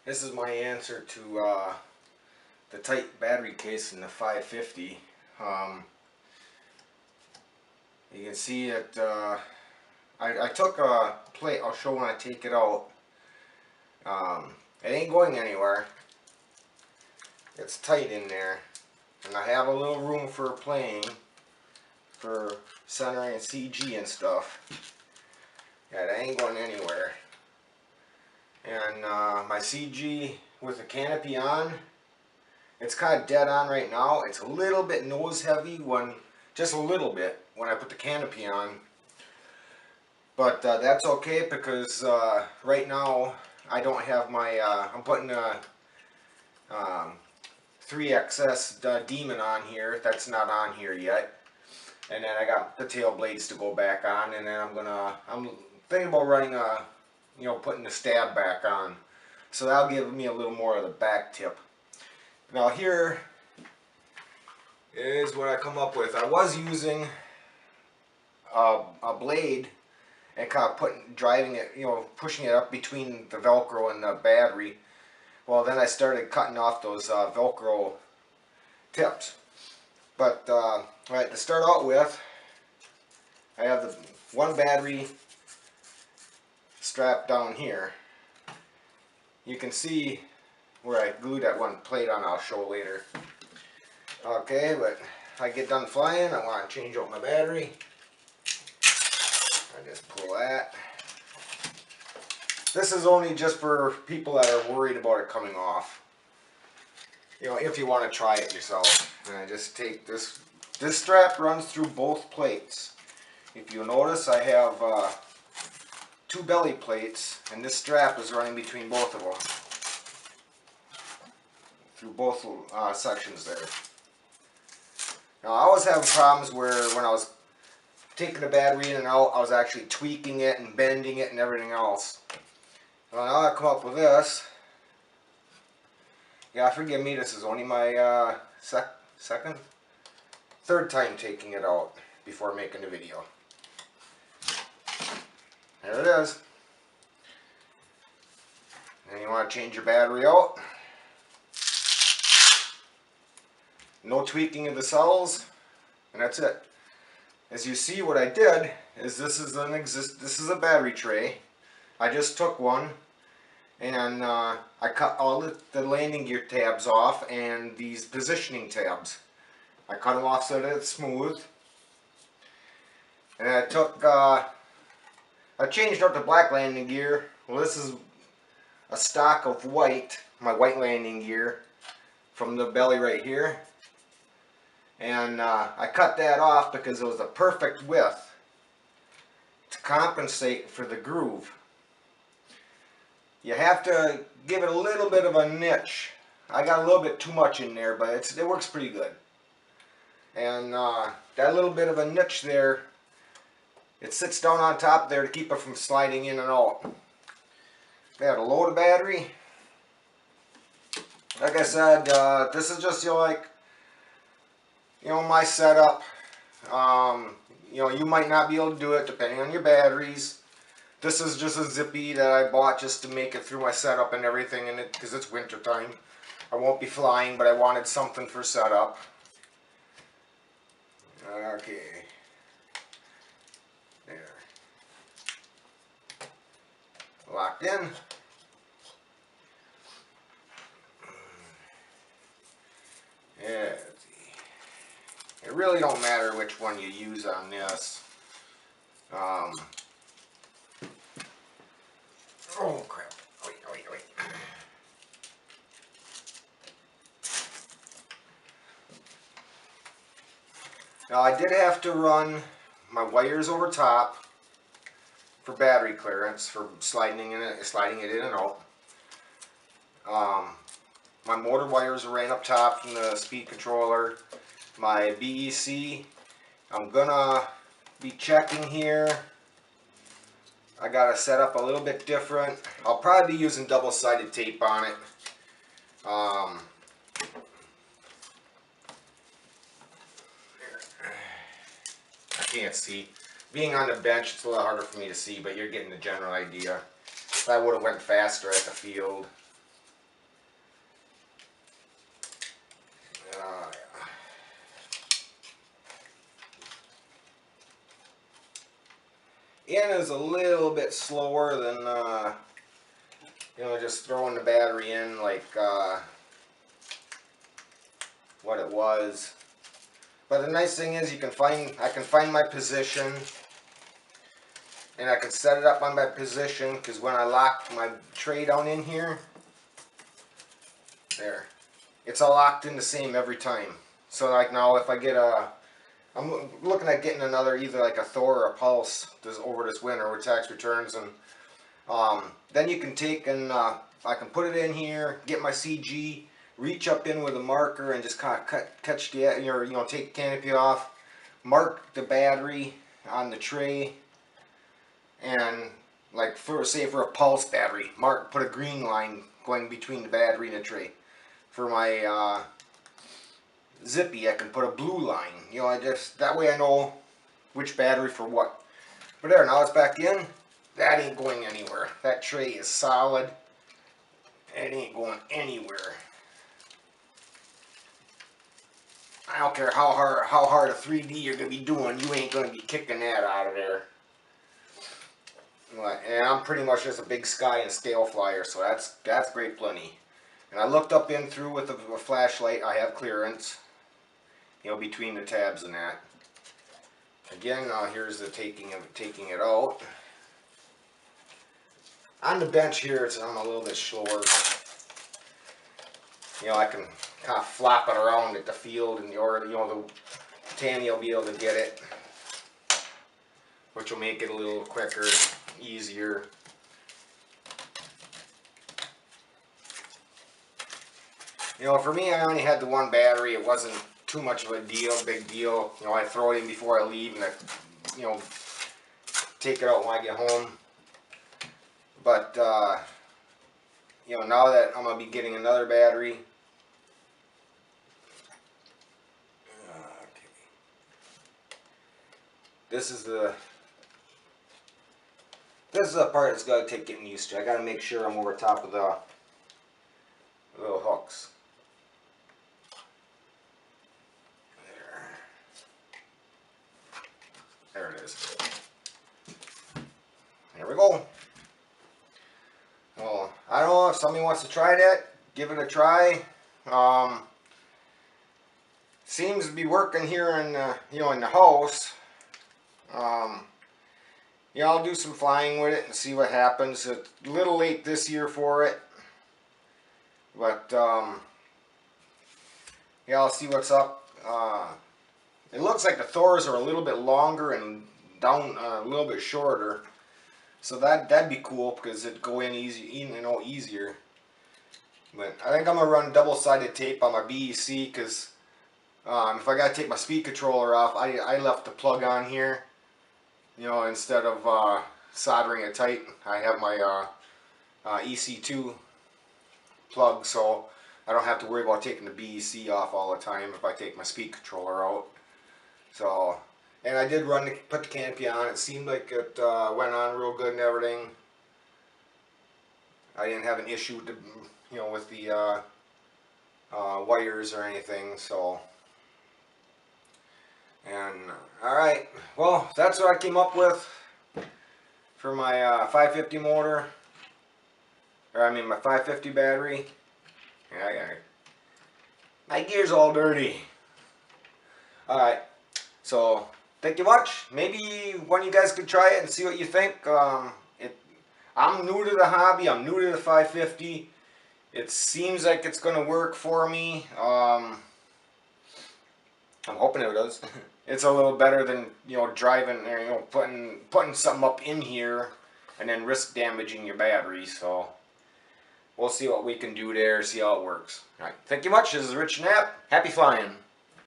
This is my answer to the tight battery case in the 550. You can see it. I took a plate. I'll show when I take it out. It ain't going anywhere. It's tight in there, and I have a little room for playing, for centering and CG and stuff. Yeah, it ain't going anywhere. And my CG with the canopy on, it's kind of dead on right now. It's a little bit nose heavy just a little bit when I put the canopy on. But that's okay because right now I don't have my, I'm putting a 3XS Demon on here. That's not on here yet. And then I got the tail blades to go back on, and then I'm thinking about running putting the stab back on. So that'll give me a little more of the back tip. Now here is what I come up with. I was using a blade and kind of driving it, pushing it up between the Velcro and the battery. Well, then I started cutting off those Velcro tips. But right, to start out with, I have the one battery strapped down here. You can see where I glued that one plate on. I'll show later. Okay, but if I get done flying, I want to change out my battery. I just pull that. This is only just for people that are worried about it coming off. If you want to try it yourself. And I just take this. This strap runs through both plates. If you notice, I have two belly plates, and this strap is running between both of them. Through both sections there. Now, I always have problems where when I was taking the battery in and out, I was actually tweaking it and bending it and everything else. Well, now I come up with this. Yeah, forgive me, this is only my third time taking it out before making the video. There it is. And you want to change your battery out. No tweaking of the cells, and that's it. As you see, what I did is this is a battery tray. I just took one, and I cut all the landing gear tabs off and these positioning tabs. I cut them off so that it's smooth. And I took, I changed out the black landing gear. Well, this is a stock of white, my white landing gear from the belly right here. And I cut that off because it was the perfect width to compensate for the groove. You have to give it a little bit of a niche. I got a little bit too much in there, but it works pretty good. And that little bit of a niche there, it sits down on top there to keep it from sliding in and out. Got a load of battery. Like I said, this is just my setup. You might not be able to do it depending on your batteries. This is just a zippy that I bought just to make it through my setup and everything in it because it's winter time. I won't be flying, but I wanted something for setup. Okay. There. Locked in. Yeah. It really don't matter which one you use on this. Oh crap. Wait. Now I did have to run my wires over top for battery clearance, for sliding it in and out. My motor wires ran up top from the speed controller. My BEC, I'm gonna be checking here. I gotta set up a little bit different. I'll probably be using double-sided tape on it. I can't see. Being on the bench, it's a little harder for me to see, but you're getting the general idea. I would have went faster at the field. In is a little bit slower than, you know, just throwing the battery in like what it was. But the nice thing is I can find my position, and I can set it up on my position, because when I lock my tray down in here, there, it's all locked in the same every time. So like now if I get I'm looking at getting another, either like a Thor or a Pulse over this winter with tax returns, and then you can take and I can put it in here, get my CG, reach up in with a marker and just kind of catch the, you know, take the canopy off, mark the battery on the tray, and like say for a Pulse battery, put a green line going between the battery and the tray. For my Zippy, I can put a blue line. You know, that way I know which battery for what. But there, now it's back in. That ain't going anywhere. That tray is solid. It ain't going anywhere. I don't care how hard a 3D you're gonna be doing, you ain't gonna be kicking that out of there. And I'm pretty much just a big sky and scale flyer, so that's great plenty. And I looked up in through with a flashlight. I have clearance, you know, between the tabs and that. Again, here's the taking it out. On the bench here, I'm a little bit slower. You know, I can kind of flop it around at the field, and the Tanny will be able to get it, which will make it a little quicker, easier. You know, for me, I only had the one battery. It wasn't too much of a big deal. You know, I throw it in before I leave, and I, you know, take it out when I get home. But, you know, now that I'm going to be getting another battery. Okay. This is the part that's got to take getting used to. I got to make sure I'm over top of the little hooks. There it is. There we go. Well, I don't know if somebody wants to try that. Give it a try. Seems to be working here in you know, in the house. Yeah, I'll do some flying with it and see what happens. It's a little late this year for it, but yeah, I'll see what's up. It looks like the Thors are a little bit longer and down a little bit shorter, so that'd be cool because it'd go in easy, you know, easier. But I think I'm gonna run double-sided tape on my BEC, because if I gotta take my speed controller off, I left the plug on here. You know, instead of soldering it tight, I have my EC2 plug, so I don't have to worry about taking the BEC off all the time if I take my speed controller out. So, and I did put the canopy on. It seemed like it went on real good and everything. I didn't have an issue with the, you know, with the wires or anything. So, and all right, well, that's what I came up with for my 550 motor, or I mean my 550 battery. Yeah, I got it. My gear's all dirty. All right. So, thank you much. Maybe one of you guys could try it and see what you think. I'm new to the hobby. I'm new to the 550. It seems like it's going to work for me. I'm hoping it does. It's a little better than, you know, driving, or, you know, putting something up in here and then risk damaging your battery. So, we'll see what we can do there. See how it works. All right. Thank you much. This is Rich Knapp. Happy flying.